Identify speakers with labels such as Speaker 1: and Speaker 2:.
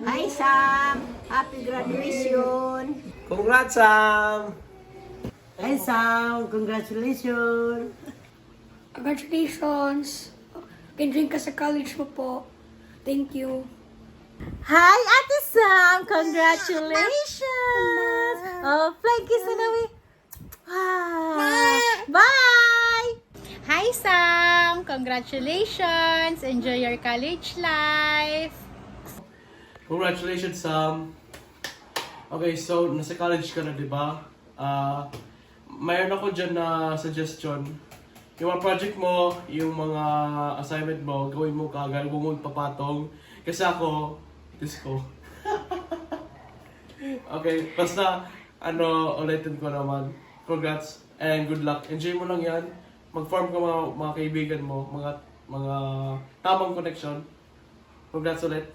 Speaker 1: Hi Sam! Happy graduation!
Speaker 2: Congrats, Sam!
Speaker 3: Hi Sam, congratulations!
Speaker 4: Congratulations! Can-drink ka sa college mo po. Thank you.
Speaker 5: Hi, Ate Sam! Congratulations! Oh, fly kiss na nawi. Bye! Hi, Sam! Congratulations! Enjoy your college life!
Speaker 2: Congratulations, Sam! Okay, so nasa college ka na, di ba? Mayroon ako dyan na suggestion. Yung mga project mo, yung mga assignment mo, gawin mo kagad, huwag mo papatong. Kasi ako, disco. Okay, basta, ulitin ko naman. Congrats and good luck. Enjoy mo lang yan. Mag-form ka mga kaibigan mo, mga tamang connection. Congrats ulit.